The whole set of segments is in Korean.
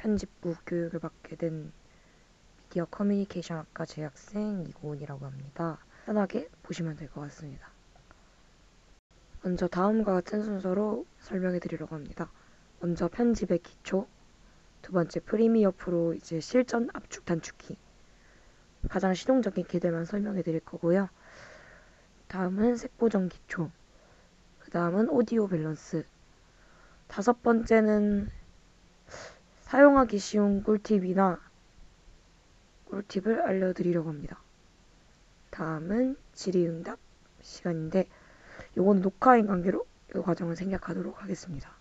편집부 교육을 받게 된 미디어 커뮤니케이션학과 재학생 이고은이라고 합니다. 편하게 보시면 될 것 같습니다. 먼저 다음과 같은 순서로 설명해 드리려고 합니다. 먼저 편집의 기초, 두 번째 프리미어 프로 이제 실전 압축 단축키, 가장 실용적인 키들만 설명해 드릴 거고요. 다음은 색보정 기초, 그 다음은 오디오 밸런스, 다섯 번째는 사용하기 쉬운 꿀팁이나 꿀팁을 알려드리려고 합니다. 다음은 질의응답 시간인데 요건 녹화인 관계로 이 과정을 생략하도록 하겠습니다.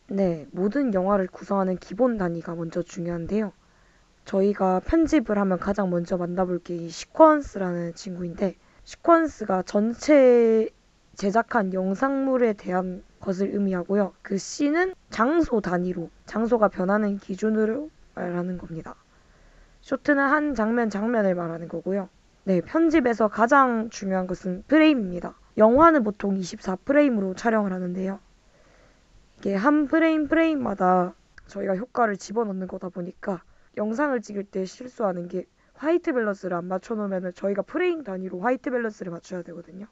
네, 모든 영화를 구성하는 기본 단위가 먼저 중요한데요. 저희가 편집을 하면 가장 먼저 만나볼 게 이 시퀀스라는 친구인데, 시퀀스가 전체 제작한 영상물에 대한 것을 의미하고요. 그 C는 장소 단위로, 장소가 변하는 기준으로 말하는 겁니다. 쇼트는 한 장면을 말하는 거고요. 네, 편집에서 가장 중요한 것은 프레임입니다. 영화는 보통 24프레임으로 촬영을 하는데요. 이게 한 프레임마다 저희가 효과를 집어넣는 거다 보니까 영상을 찍을 때 실수하는 게 화이트 밸런스를 안 맞춰놓으면 저희가 프레임 단위로 화이트 밸런스를 맞춰야 되거든요.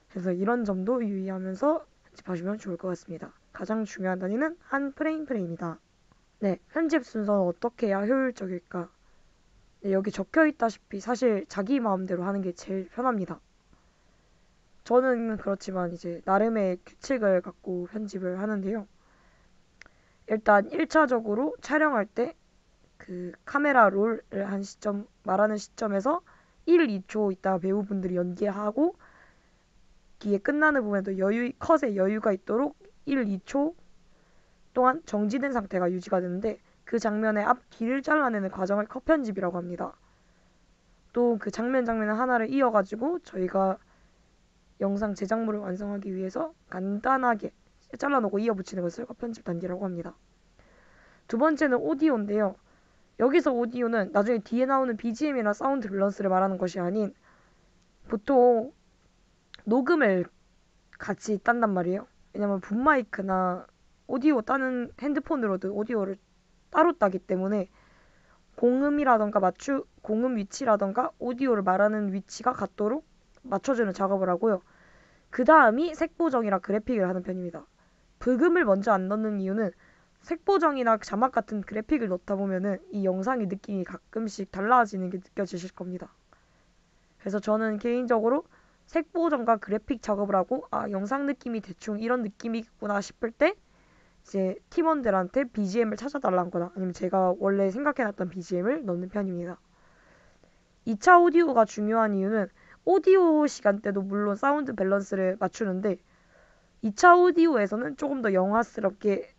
그래서 이런 점도 유의하면서 편집하시면 좋을 것 같습니다. 가장 중요한 단위는 한 프레임이다. 네, 편집 순서는 어떻게 해야 효율적일까? 네, 여기 적혀 있다시피 사실 자기 마음대로 하는 게 제일 편합니다. 저는 그렇지만 이제 나름의 규칙을 갖고 편집을 하는데요. 일단 1차적으로 촬영할 때 그 카메라 롤을 한 시점, 말하는 시점에서 1, 2초 있다가 배우분들이 연기하고 뒤에 끝나는 부분에도 컷에 여유가 있도록 1, 2초 동안 정지된 상태가 유지가 되는데 그 장면의 앞 뒤를 잘라내는 과정을 컷 편집이라고 합니다. 또 그 장면 하나를 이어가지고 저희가 영상 제작물을 완성하기 위해서 간단하게 잘라놓고 이어붙이는 것을 컷 편집 단계라고 합니다. 두 번째는 오디오인데요. 여기서 오디오는 나중에 뒤에 나오는 BGM이나 사운드 밸런스를 말하는 것이 아닌 보통 녹음을 같이 딴단 말이에요. 왜냐면 붐마이크나 오디오 따는 핸드폰으로도 오디오를 따로 따기 때문에 공음이라던가 공음 위치라던가 오디오를 말하는 위치가 같도록 맞춰주는 작업을 하고요. 그 다음이 색보정이랑 그래픽을 하는 편입니다. 브금을 먼저 안 넣는 이유는 색보정이나 자막 같은 그래픽을 넣다 보면은 이 영상의 느낌이 가끔씩 달라지는 게 느껴지실 겁니다. 그래서 저는 개인적으로 색보정과 그래픽 작업을 하고 영상 느낌이 대충 이런 느낌이구나 싶을 때 이제 팀원들한테 BGM을 찾아달라는 거나 아니면 제가 원래 생각해놨던 BGM을 넣는 편입니다. 2차 오디오가 중요한 이유는 오디오 시간대도 물론 사운드 밸런스를 맞추는데 2차 오디오에서는 조금 더 영화스럽게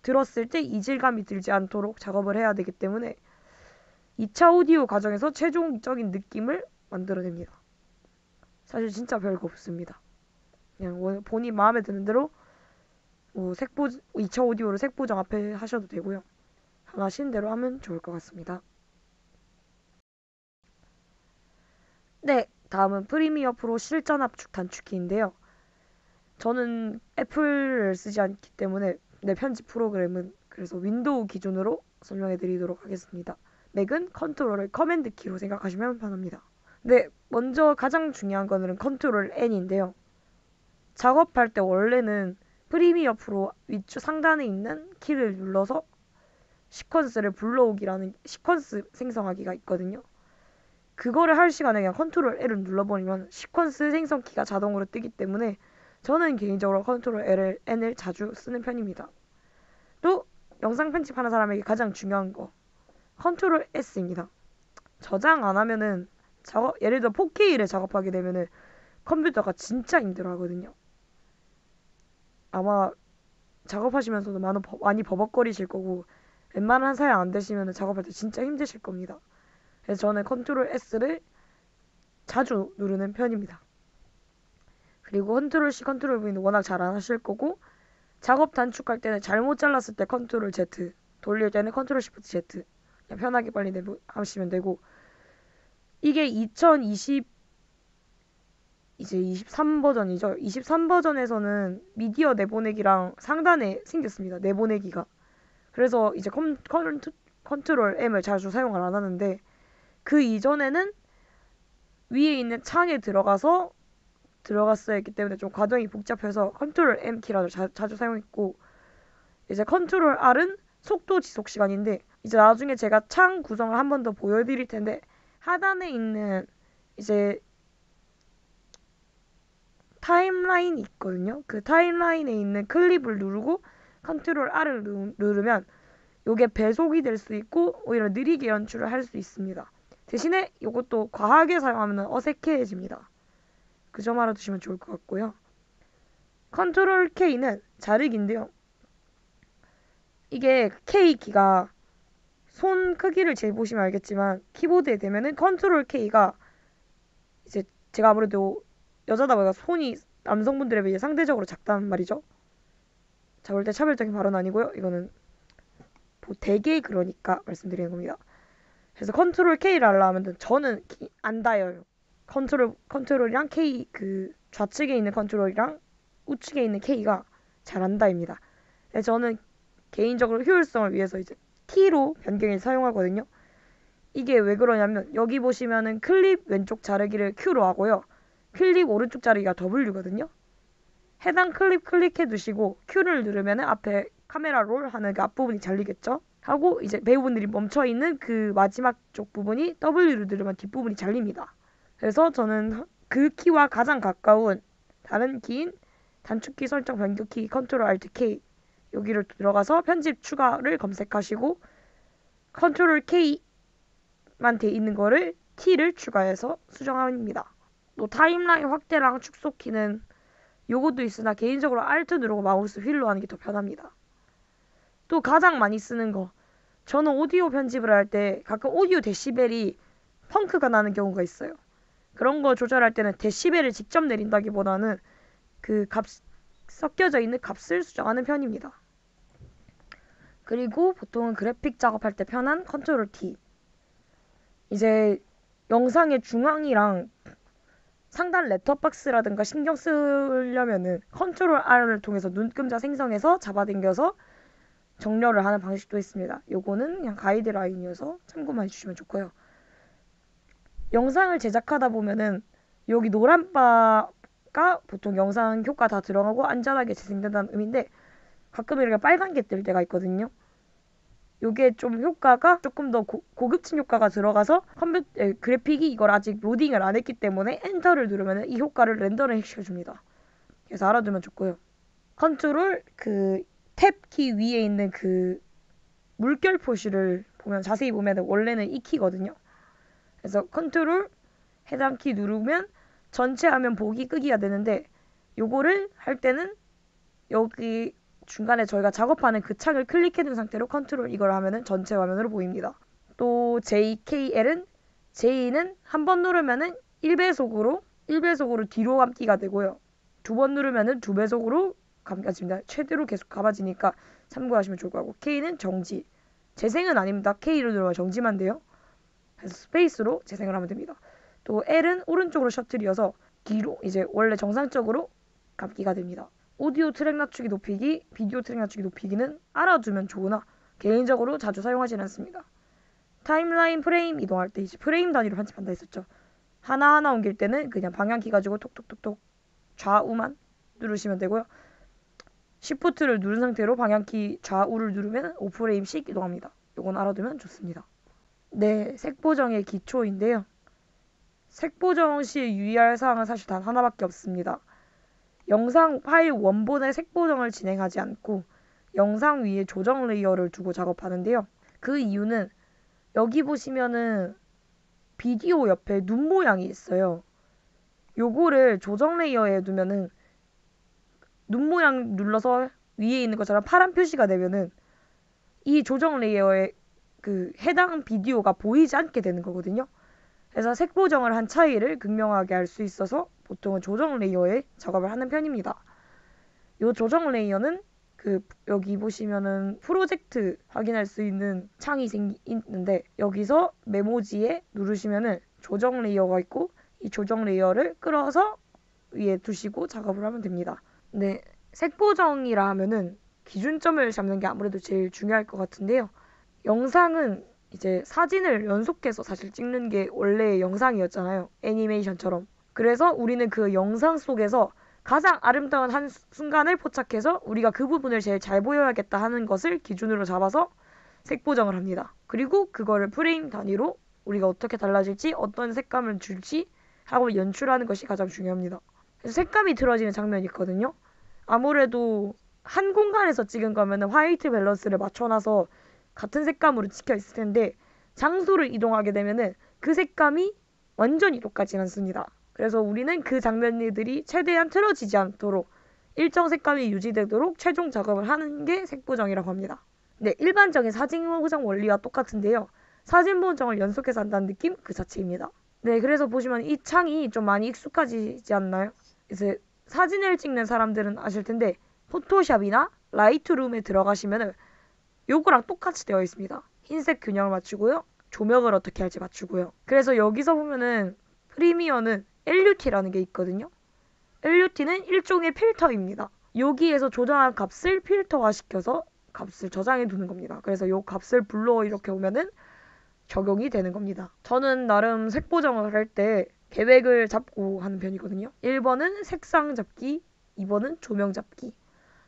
들었을 때 이질감이 들지 않도록 작업을 해야 되기 때문에 2차 오디오 과정에서 최종적인 느낌을 만들어냅니다. 사실 진짜 별거 없습니다. 그냥 본인 마음에 드는 대로 2차 오디오를 색보정 앞에 하셔도 되고요. 하신 대로 하면 좋을 것 같습니다. 네, 다음은 프리미어 프로 실전 압축 단축키인데요. 저는 애플을 쓰지 않기 때문에 내 편집 프로그램은 그래서 윈도우 기준으로 설명해 드리도록 하겠습니다. 맥은 컨트롤을 커맨드 키로 생각하시면 편합니다. 네, 먼저 가장 중요한 거는 컨트롤 N인데요. 작업할 때 원래는 프리미어 프로 위쪽 상단에 있는 키를 눌러서 시퀀스를 불러오기라는 시퀀스 생성하기가 있거든요. 그거를 할 시간에 그냥 컨트롤 L을 눌러버리면 시퀀스 생성 키가 자동으로 뜨기 때문에 저는 개인적으로 컨트롤 N을 자주 쓰는 편입니다. 또 영상 편집하는 사람에게 가장 중요한 거 컨트롤 S입니다. 저장 안 하면은 예를 들어 4K를 작업하게 되면은 컴퓨터가 진짜 힘들어 하거든요. 아마 작업하시면서도 많이 버벅거리실 거고 웬만한 사양 안 되시면 작업할 때 진짜 힘드실 겁니다. 그래서 저는 컨트롤 S를 자주 누르는 편입니다. 그리고 컨트롤 C, 컨트롤 V는 워낙 잘 안 하실 거고 작업 단축할 때는 잘못 잘랐을 때 컨트롤 Z, 돌릴 때는 컨트롤 Shift Z 그냥 편하게 빨리 하시면 되고 이게 2020 이제 23 버전이죠. 23 버전에서는 미디어 내보내기랑 상단에 생겼습니다. 내보내기가. 그래서 이제 컨트롤 M을 자주 사용을 안 하는데, 그 이전에는 위에 있는 창에 들어갔어야 했기 때문에 좀 과정이 복잡해서 컨트롤 M 키라도 자주 사용했고, 이제 컨트롤 R은 속도 지속 시간인데, 이제 나중에 제가 창 구성을 한 번 더 보여드릴 텐데, 하단에 있는 이제 타임라인이 있거든요. 그 타임라인에 있는 클립을 누르고 컨트롤 R을 누르면 이게 배속이 될 수 있고 오히려 느리게 연출을 할 수 있습니다. 대신에 이것도 과하게 사용하면 어색해집니다. 그 점 알아두시면 좋을 것 같고요. 컨트롤 K는 자르기인데요. 이게 K키가 손 크기를 재보시면 알겠지만 키보드에 대면은 컨트롤 K가 이제 제가 아무래도 여자다 보니까 손이 남성분들에 비해 상대적으로 작단 말이죠. 자, 절대 차별적인 발언 아니고요. 이거는 되게 그러니까 말씀드리는 겁니다. 그래서 컨트롤 K를 하려면 저는 안 닿아요. 컨트롤이랑 K 그 좌측에 있는 컨트롤이랑 우측에 있는 K가 잘 안 닿습니다. 저는 개인적으로 효율성을 위해서 이제 T로 변경해서 사용하거든요. 이게 왜 그러냐면 여기 보시면은 클립 왼쪽 자르기를 Q로 하고요. 클립 오른쪽 자르기가 W거든요. 해당 클립 클릭해 두시고 Q를 누르면은 앞에 카메라 롤 하는 그 앞부분이 잘리겠죠. 하고 이제 배우분들이 멈춰있는 그 마지막 쪽 부분이 W를 누르면 뒷부분이 잘립니다. 그래서 저는 그 키와 가장 가까운 다른 키인 단축키 설정 변경키 컨트롤 Alt K 여기를 들어가서 편집 추가를 검색하시고 컨트롤 K만 돼 있는 거를 T를 추가해서 수정합니다. 또 타임라인 확대랑 축소 키는 요것도 있으나 개인적으로 Alt 누르고 마우스 휠로 하는 게 더 편합니다. 또 가장 많이 쓰는 거, 저는 오디오 편집을 할 때 가끔 오디오 데시벨이 펑크가 나는 경우가 있어요. 그런 거 조절할 때는 데시벨을 직접 내린다기보다는 그 값 섞여져 있는 값을 수정하는 편입니다. 그리고 보통은 그래픽 작업할 때 편한 컨트롤 T. 이제 영상의 중앙이랑 상단 렛터박스라든가 신경 쓰려면은 컨트롤 R을 통해서 눈금자 생성해서 잡아당겨서 정렬을 하는 방식도 있습니다. 요거는 그냥 가이드라인이어서 참고만 해주시면 좋고요. 영상을 제작하다 보면은 여기 노란 바가 보통 영상 효과 다 들어가고 안전하게 재생된다는 의미인데 가끔 이렇게 빨간 게 뜰 때가 있거든요. 요게 좀 효과가 조금 더 고급진 효과가 들어가서 그래픽이 이걸 아직 로딩을 안 했기 때문에 엔터를 누르면 이 효과를 렌더링 시켜줍니다. 그래서 알아두면 좋고요. 컨트롤 그 탭 키 위에 있는 그 물결 표시를 보면 자세히 보면 원래는 이 키거든요. 그래서 컨트롤 해당 키 누르면 전체 화면 보기 끄기가 되는데 요거를 할 때는 여기 중간에 저희가 작업하는 그 창을 클릭해둔 상태로 컨트롤 이걸 하면은 전체 화면으로 보입니다. 또 JKL은 J는 한 번 누르면은 1배속으로 뒤로 감기가 되고요. 두 번 누르면은 2배속으로 감겨집니다. 최대로 계속 감아지니까 참고하시면 좋을 것 같고 K는 정지. 재생은 아닙니다. K를 누르면 정지만 돼요. 그래서 스페이스로 재생을 하면 됩니다. 또 L은 오른쪽으로 셔틀이어서 뒤로 이제 원래 정상적으로 감기가 됩니다. 오디오 트랙 낮추기 높이기, 비디오 트랙 낮추기 높이기는 알아두면 좋으나 개인적으로 자주 사용하지는 않습니다. 타임라인 프레임 이동할 때 이제 프레임 단위로 편집한다 했었죠. 하나하나 옮길 때는 그냥 방향키 가지고 톡톡톡톡 좌우만 누르시면 되고요. Shift를 누른 상태로 방향키 좌우를 누르면 5프레임씩 이동합니다. 이건 알아두면 좋습니다. 네, 색 보정의 기초인데요. 색 보정 시 유의할 사항은 사실 단 하나밖에 없습니다. 영상 파일 원본의 색 보정을 진행하지 않고 영상 위에 조정 레이어를 두고 작업하는데요. 그 이유는 여기 보시면은 비디오 옆에 눈 모양이 있어요. 요거를 조정 레이어에 두면은 눈 모양 눌러서 위에 있는 것처럼 파란 표시가 되면은 이 조정 레이어에 그 해당 비디오가 보이지 않게 되는 거거든요. 그래서 색 보정을 한 차이를 극명하게 할 수 있어서 보통은 조정 레이어에 작업을 하는 편입니다. 이 조정 레이어는 그 여기 보시면은 프로젝트 확인할 수 있는 창이 있는데 여기서 메모지에 누르시면은 조정 레이어가 있고 이 조정 레이어를 끌어서 위에 두시고 작업을 하면 됩니다. 네, 색 보정이라 하면은 기준점을 잡는 게 아무래도 제일 중요할 것 같은데요. 영상은 이제 사진을 연속해서 사실 찍는 게 원래 영상이었잖아요. 애니메이션처럼. 그래서 우리는 그 영상 속에서 가장 아름다운 한 순간을 포착해서 우리가 그 부분을 제일 잘 보여야겠다 하는 것을 기준으로 잡아서 색 보정을 합니다. 그리고 그거를 프레임 단위로 우리가 어떻게 달라질지, 어떤 색감을 줄지 하고 연출하는 것이 가장 중요합니다. 그래서 색감이 틀어지는 장면이 있거든요. 아무래도 한 공간에서 찍은 거면 화이트 밸런스를 맞춰놔서 같은 색감으로 찍혀 있을 텐데, 장소를 이동하게 되면은 그 색감이 완전히 똑같진 않습니다. 그래서 우리는 그 장면들이 최대한 틀어지지 않도록 일정 색감이 유지되도록 최종 작업을 하는 게 색보정이라고 합니다. 네, 일반적인 사진 보정 원리와 똑같은데요. 사진 보정을 연속해서 한다는 느낌 그 자체입니다. 네, 그래서 보시면 이 창이 좀 많이 익숙하지지 않나요? 이제 사진을 찍는 사람들은 아실 텐데 포토샵이나 라이트룸에 들어가시면은 요거랑 똑같이 되어 있습니다. 흰색 균형을 맞추고요. 조명을 어떻게 할지 맞추고요. 그래서 여기서 보면은 프리미어는 LUT라는 게 있거든요. LUT는 일종의 필터입니다. 여기에서 조정한 값을 필터화 시켜서 값을 저장해 두는 겁니다. 그래서 요 값을 불러 이렇게 오면은 적용이 되는 겁니다. 저는 나름 색 보정을 할 때 계획을 잡고 하는 편이거든요. 1번은 색상 잡기, 2번은 조명 잡기.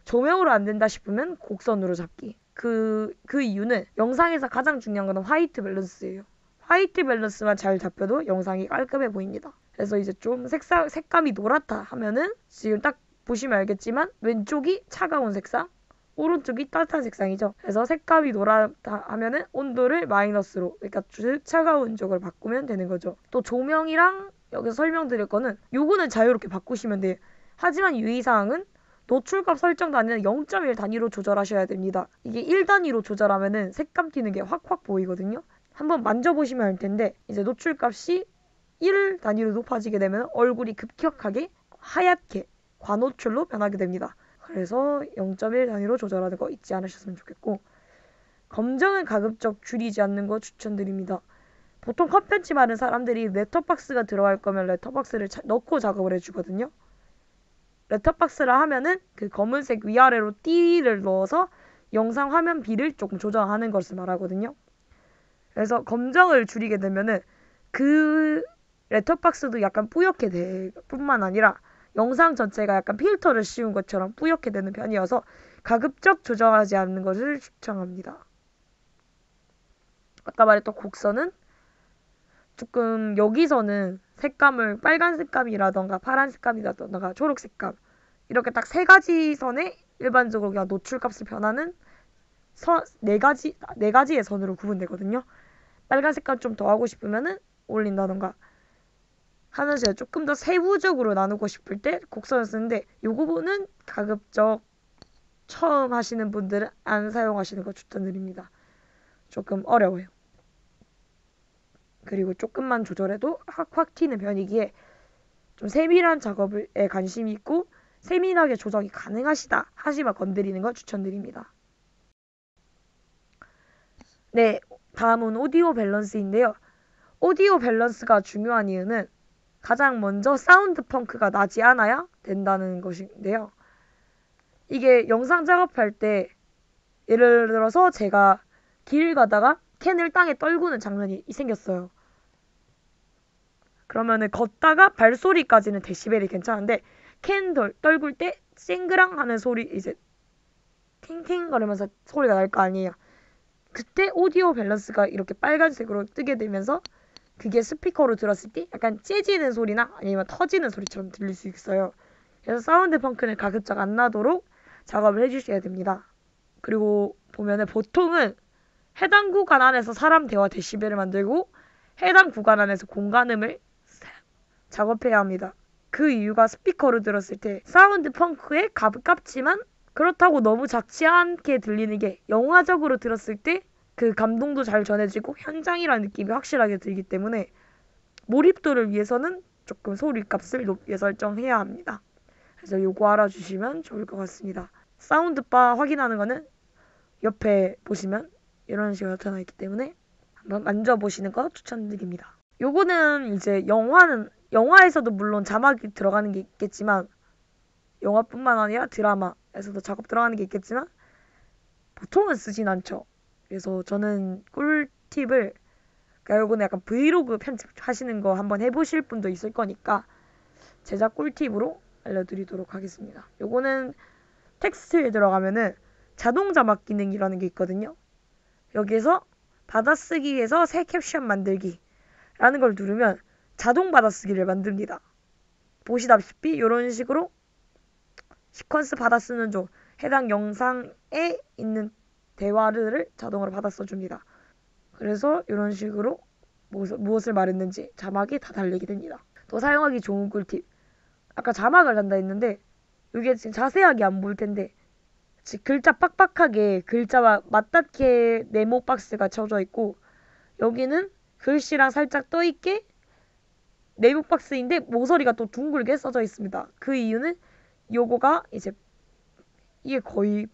조명으로 안 된다 싶으면 곡선으로 잡기. 그 이유는 영상에서 가장 중요한 건 화이트 밸런스예요. 화이트 밸런스만 잘 잡혀도 영상이 깔끔해 보입니다. 그래서 이제 좀 색감이 노랗다 하면은 지금 딱 보시면 알겠지만 왼쪽이 차가운 색상, 오른쪽이 따뜻한 색상이죠. 그래서 색감이 노랗다 하면은 온도를 마이너스로, 그러니까 차가운 쪽으로 바꾸면 되는 거죠. 또 조명이랑 여기서 설명드릴 거는 요거는 자유롭게 바꾸시면 돼요. 하지만 유의사항은 노출값 설정 단위는 0.1 단위로 조절하셔야 됩니다. 이게 1 단위로 조절하면은 색감 튀는 게 확확 보이거든요. 한번 만져보시면 알 텐데 이제 노출값이 1 단위로 높아지게 되면 얼굴이 급격하게 하얗게 과노출로 변하게 됩니다. 그래서 0.1 단위로 조절하는 거 잊지 않으셨으면 좋겠고, 검정은 가급적 줄이지 않는 거 추천드립니다. 보통 컷편집 하는 사람들이 렛터박스가 들어갈 거면 렛터박스를 넣고 작업을 해주거든요. 렛터박스라 하면은 그 검은색 위아래로 띠를 넣어서 영상 화면 비를 조금 조정하는 것을 말하거든요. 그래서 검정을 줄이게 되면은 그 렛터박스도 약간 뿌옇게 될 뿐만 아니라 영상 전체가 약간 필터를 씌운 것처럼 뿌옇게 되는 편이어서 가급적 조정하지 않는 것을 추천합니다. 아까 말했던 곡선은 조금 여기서는 색감을 빨간 색감이라던가 파란 색감이라던가 초록 색감 이렇게 딱 세 가지 선에 일반적으로 그냥 노출값을 변하는 네 가지의 선으로 구분되거든요. 빨간 색감 좀 더 하고 싶으면은 올린다던가 하면서 조금 더 세부적으로 나누고 싶을 때 곡선을 쓰는데 이 부분은 가급적 처음 하시는 분들은 안 사용하시는 거 추천드립니다. 조금 어려워요. 그리고 조금만 조절해도 확확 튀는 편이기에 좀 세밀한 작업에 관심이 있고 세밀하게 조정이 가능하시다 하시면 건드리는 거 추천드립니다. 네, 다음은 오디오 밸런스인데요. 오디오 밸런스가 중요한 이유는 가장 먼저 사운드 펑크가 나지 않아야 된다는 것인데요. 이게 영상 작업할 때 예를 들어서 제가 길 가다가 캔을 땅에 떨구는 장면이 생겼어요. 그러면은 걷다가 발소리까지는 데시벨이 괜찮은데 캔 떨굴 때 쨍그랑 하는 소리, 이제 탱탱 거리면서 소리가 날 거 아니에요. 그때 오디오 밸런스가 이렇게 빨간색으로 뜨게 되면서 그게 스피커로 들었을 때 약간 째지는 소리나 아니면 터지는 소리처럼 들릴 수 있어요. 그래서 사운드 펑크는 가급적 안 나도록 작업을 해주셔야 됩니다. 그리고 보면은 보통은 해당 구간 안에서 사람 대화 데시벨을 만들고 해당 구간 안에서 공간음을 작업해야 합니다. 그 이유가 스피커로 들었을 때 사운드 펑크에 가깝지만 그렇다고 너무 작지 않게 들리는 게 영화적으로 들었을 때 그 감동도 잘 전해지고 현장이라는 느낌이 확실하게 들기 때문에 몰입도를 위해서는 조금 소리 값을 높게 설정해야 합니다. 그래서 요거 알아주시면 좋을 것 같습니다. 사운드바 확인하는 거는 옆에 보시면 이런 식으로 나타나 있기 때문에 한번 만져보시는 거 추천드립니다. 요거는 이제 영화에서도 물론 자막이 들어가는 게 있겠지만 영화뿐만 아니라 드라마에서도 작업 들어가는 게 있겠지만 보통은 쓰진 않죠. 그래서 저는 꿀팁을, 그러니까 요거는 약간 브이로그 편집하시는 거 한번 해보실 분도 있을 거니까 제작 꿀팁으로 알려드리도록 하겠습니다. 요거는 텍스트에 들어가면은 자동 자막 기능이라는 게 있거든요. 여기에서 받아쓰기에서 새 캡션 만들기 라는 걸 누르면 자동 받아쓰기를 만듭니다. 보시다시피 이런 식으로 시퀀스 받아쓰는 중 해당 영상에 있는 대화를 자동으로 받아써줍니다. 그래서 이런 식으로 무엇을 말했는지 자막이 다 달리게 됩니다. 또 사용하기 좋은 꿀팁. 아까 자막을 단다 했는데 이게 지금 자세하게 안 보일 텐데 글자 빡빡하게 글자와 맞닿게 네모 박스가 쳐져 있고 여기는 글씨랑 살짝 떠있게 네모 박스인데 모서리가 또 둥글게 써져 있습니다. 그 이유는 요거가 이제 이게 거의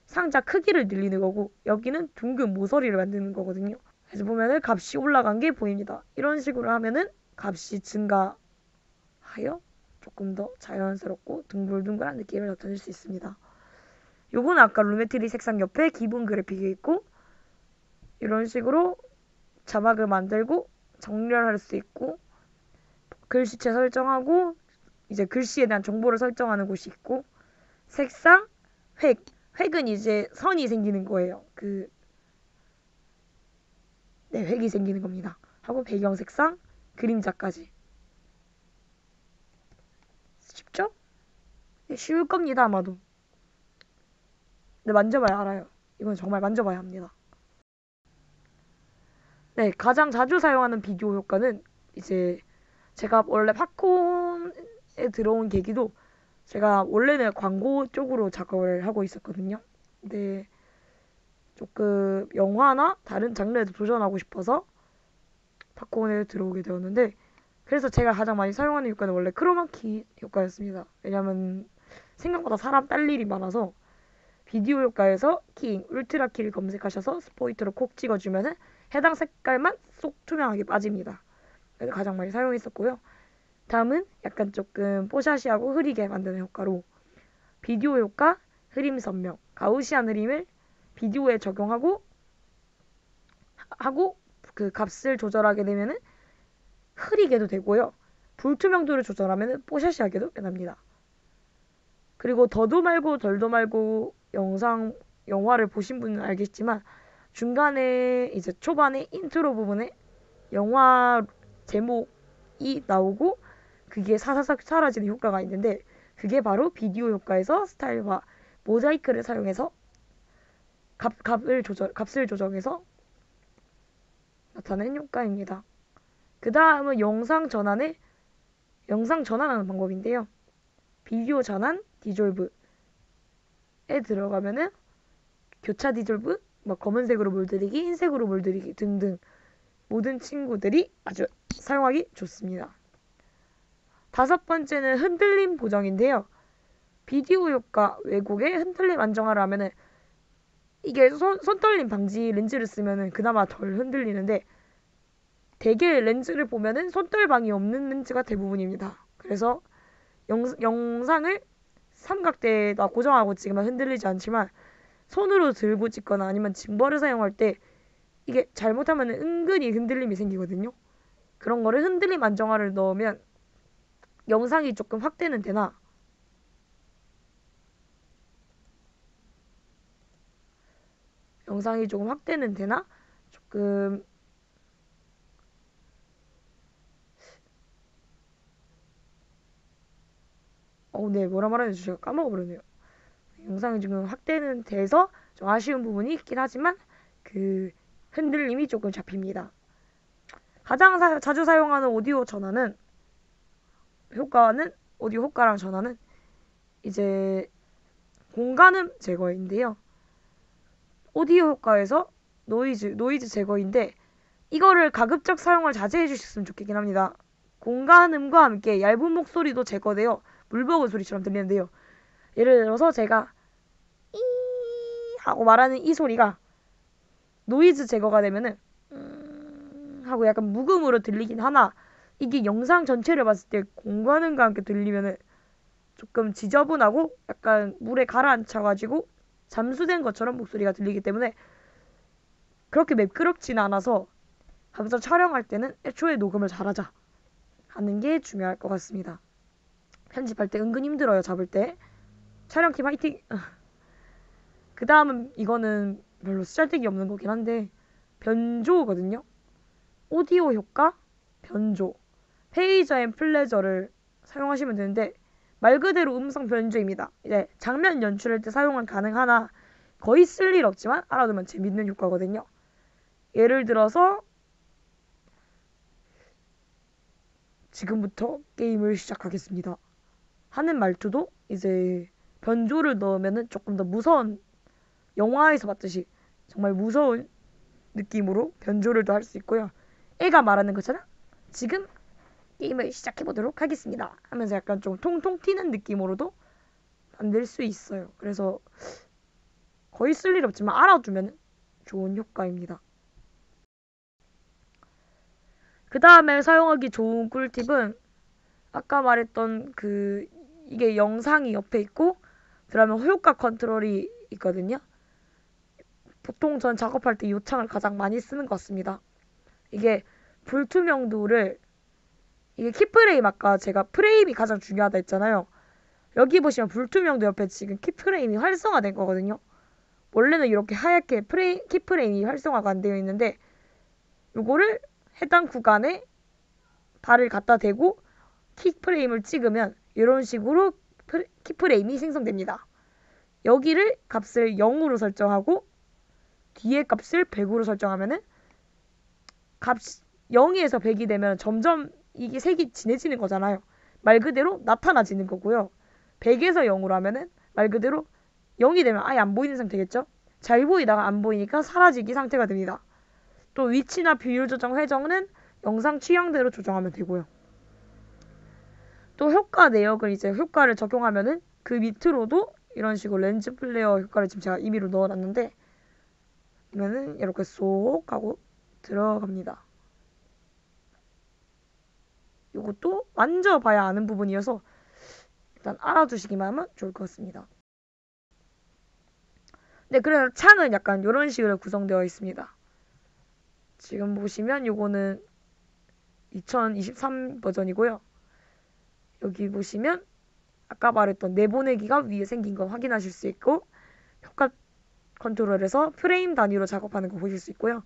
상자 크기를 늘리는 거고 여기는 둥근 모서리를 만드는 거거든요. 그래서 보면은 값이 올라간 게 보입니다. 이런 식으로 하면은 값이 증가하여 조금 더 자연스럽고 둥글둥글한 느낌을 나타낼 수 있습니다. 요거는 아까 루메트리 색상 옆에 기본 그래픽이 있고 이런 식으로 자막을 만들고 정렬할 수 있고 글씨체 설정하고 이제 글씨에 대한 정보를 설정하는 곳이 있고 색상, 획은 이제 선이 생기는 거예요. 획이 생기는 겁니다. 하고 배경 색상, 그림자까지. 쉽죠? 쉬울 겁니다, 아마도. 근데 만져봐야 알아요. 이건 정말 만져봐야 합니다. 네, 가장 자주 사용하는 비디오 효과는 이제 제가 원래 팝콘에 들어온 계기도 제가 원래는 광고 쪽으로 작업을 하고 있었거든요. 근데 조금 영화나 다른 장르에도 도전하고 싶어서 팝콘에 들어오게 되었는데 그래서 제가 가장 많이 사용하는 효과는 원래 크로마키 효과였습니다. 왜냐면 생각보다 사람 딸 일이 많아서 비디오 효과에서 키잉, 울트라 키를 검색하셔서 스포이트로 콕 찍어주면 해당 색깔만 쏙 투명하게 빠집니다. 그래서 가장 많이 사용했었고요. 다음은 약간 조금 뽀샤시하고 흐리게 만드는 효과로 비디오 효과, 흐림 선명, 가우시안 흐림을 비디오에 적용하고 그 값을 조절하게 되면은 흐리게도 되고요. 불투명도를 조절하면 뽀샤시하게도 변합니다. 그리고 더도 말고 덜도 말고 영화를 보신 분은 알겠지만 중간에 이제 초반에 인트로 부분에 영화 제목이 나오고 그게 사사삭 사라지는 효과가 있는데 그게 바로 비디오 효과에서 스타일화 모자이크를 사용해서 값을 조정해서 나타낸 효과입니다. 그 다음은 영상 전환하는 방법인데요. 비디오 전환 디졸브에 들어가면은 교차 디졸브, 검은색으로 물들이기, 흰색으로 물들이기 등등 모든 친구들이 아주 사용하기 좋습니다. 다섯 번째는 흔들림 보정인데요. 비디오 효과 왜곡에 흔들림 안정화를 하면은 이게 손떨림 방지 렌즈를 쓰면은 그나마 덜 흔들리는데 대개 렌즈를 보면은 손떨방이 없는 렌즈가 대부분입니다. 그래서 영상을 삼각대에다 고정하고 찍으면 흔들리지 않지만 손으로 들고 찍거나 아니면 짐벌을 사용할 때 이게 잘못하면 은근히 흔들림이 생기거든요. 그런 거를 흔들림 안정화를 넣으면 영상이 조금 확대는 되나 조금 네, 뭐라 말하는지 제가 까먹어버렸네요. 영상이 지금 확대는 돼서 좀 아쉬운 부분이 있긴 하지만 그 흔들림이 조금 잡힙니다. 가장 자주 사용하는 오디오 효과랑 전환은 이제 공간음 제거인데요. 오디오 효과에서 노이즈 제거인데 이거를 가급적 사용을 자제해 주셨으면 좋겠긴 합니다. 공간음과 함께 얇은 목소리도 제거되어 물 먹은 소리처럼 들리는데요. 예를 들어서 제가 이 하고 말하는 이 소리가 노이즈 제거가 되면은 하고 약간 묵음으로 들리긴 하나 이게 영상 전체를 봤을 때 공간음과 함께 들리면은 조금 지저분하고 약간 물에 가라앉혀가지고 잠수된 것처럼 목소리가 들리기 때문에 그렇게 매끄럽지는 않아서 각자 촬영할 때는 애초에 녹음을 잘하자 하는 게 중요할 것 같습니다. 편집할 때 은근 힘들어요. 잡을 때. 촬영팀 화이팅! 그 다음은 이거는 별로 쓰잘데기 없는 거긴 한데 변조거든요. 오디오 효과, 변조, 페이저 앤 플레저를 사용하시면 되는데 말 그대로 음성 변조입니다. 이제 장면 연출할 때 사용은 가능하나 거의 쓸 일 없지만 알아두면 재밌는 효과거든요. 예를 들어서 지금부터 게임을 시작하겠습니다 하는 말투도 이제 변조를 넣으면 조금 더 무서운, 영화에서 봤듯이 정말 무서운 느낌으로 변조를 더 할 수 있고요. 애가 말하는 것처럼 지금 게임을 시작해보도록 하겠습니다 하면서 약간 좀 통통 튀는 느낌으로도 만들 수 있어요. 그래서 거의 쓸 일 없지만 알아두면 좋은 효과입니다. 그 다음에 사용하기 좋은 꿀팁은 아까 말했던 이게 영상이 옆에 있고 그러면 효과 컨트롤이 있거든요. 보통 전 작업할 때 이 창을 가장 많이 쓰는 것 같습니다. 이게 불투명도를, 이게 키프레임, 아까 제가 프레임이 가장 중요하다 했잖아요. 여기 보시면 불투명도 옆에 지금 키프레임이 활성화된 거거든요. 원래는 이렇게 하얗게 키프레임이 활성화가 안 되어 있는데 요거를 해당 구간에 발을 갖다 대고 키프레임을 찍으면 이런 식으로 키프레임이 생성됩니다. 여기를 값을 0으로 설정하고 뒤에 값을 100으로 설정하면은 값 0에서 100이 되면 점점 이게 색이 진해지는 거잖아요. 말 그대로 나타나지는 거고요. 100에서 0으로 하면은 말 그대로 0이 되면 아예 안 보이는 상태겠죠? 잘 보이다가 안 보이니까 사라지기 상태가 됩니다. 또 위치나 비율 조정 회전은 영상 취향대로 조정하면 되고요. 또 효과 내역을 이제 효과를 적용하면은 그 밑으로도 이런 식으로 렌즈 플레이어 효과를 지금 제가 임의로 넣어놨는데 그러면은 이렇게 쏙 하고 들어갑니다. 이것도 만져봐야 아는 부분이어서 일단 알아두시기만 하면 좋을 것 같습니다. 네, 그래서 창은 약간 이런 식으로 구성되어 있습니다. 지금 보시면 요거는 2023 버전이고요. 여기 보시면 아까 말했던 내보내기가 위에 생긴 거 확인하실 수 있고 효과 컨트롤에서 프레임 단위로 작업하는 거 보실 수 있고요.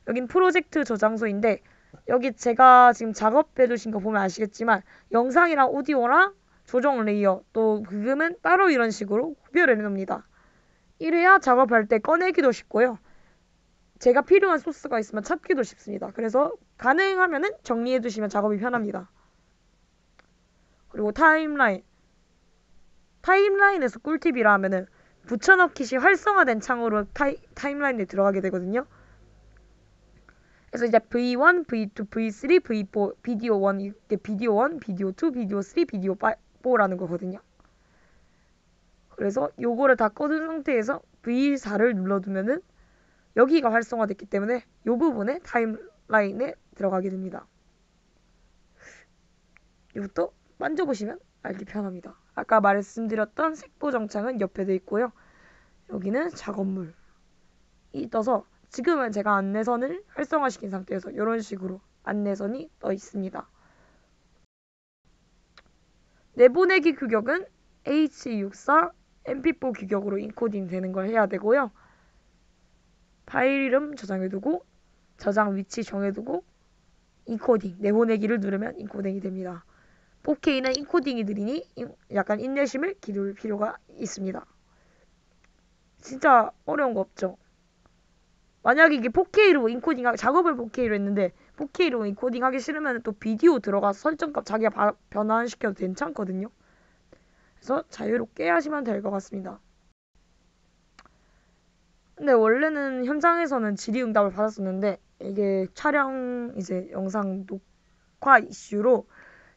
여긴 프로젝트 저장소인데 여기 제가 지금 작업해 두신 거 보면 아시겠지만 영상이랑 오디오랑 조정 레이어 또 부금은 따로 이런 식으로 구별해 놓습니다. 이래야 작업할 때 꺼내기도 쉽고요. 제가 필요한 소스가 있으면 찾기도 쉽습니다. 그래서 가능하면은 정리해 두시면 작업이 편합니다. 그리고 타임라인에서 꿀팁이라 하면은 붙여넣기 시 활성화된 창으로 타임라인에 들어가게 되거든요. 그래서 이제 V1, V2, V3, V4, 비디오 1, 이게 비디오 1, 비디오 2, 비디오 3, 비디오 4라는 거거든요. 그래서 요거를 다 꺼둔 상태에서 V4를 눌러두면은 여기가 활성화됐기 때문에 요 부분에 타임라인에 들어가게 됩니다. 이것도 만져보시면 알기 편합니다. 아까 말씀드렸던 색보 정창은 옆에 돼 있고요. 여기는 작업물이 떠서 지금은 제가 안내선을 활성화시킨 상태에서 이런 식으로 안내선이 떠 있습니다. 내보내기 규격은 H64 MP4 규격으로 인코딩 되는 걸 해야 되고요. 파일 이름 저장해두고 저장 위치 정해두고 인코딩, 내보내기를 누르면 인코딩이 됩니다. 4K는 인코딩이 느리니 약간 인내심을 기를 필요가 있습니다. 진짜 어려운 거 없죠? 만약에 이게 4K로 작업을 4K로 했는데 4K로 인코딩 하기 싫으면 또 비디오 들어가서 설정값 자기가 변환시켜도 괜찮거든요. 그래서 자유롭게 하시면 될 것 같습니다. 근데 원래는 현장에서는 질의응답을 받았었는데 이게 촬영 이제 영상 녹화 이슈로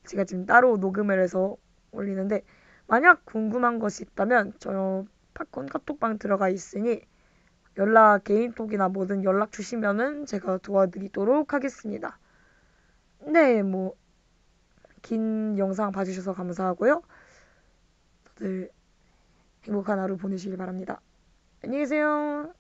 제가 지금 따로 녹음을 해서 올리는데 만약 궁금한 것이 있다면 저 팝콘 카톡방 들어가 있으니 개인톡이나 뭐든 연락 주시면은 제가 도와드리도록 하겠습니다. 네, 긴 영상 봐주셔서 감사하고요. 다들 행복한 하루 보내시길 바랍니다. 안녕히 계세요.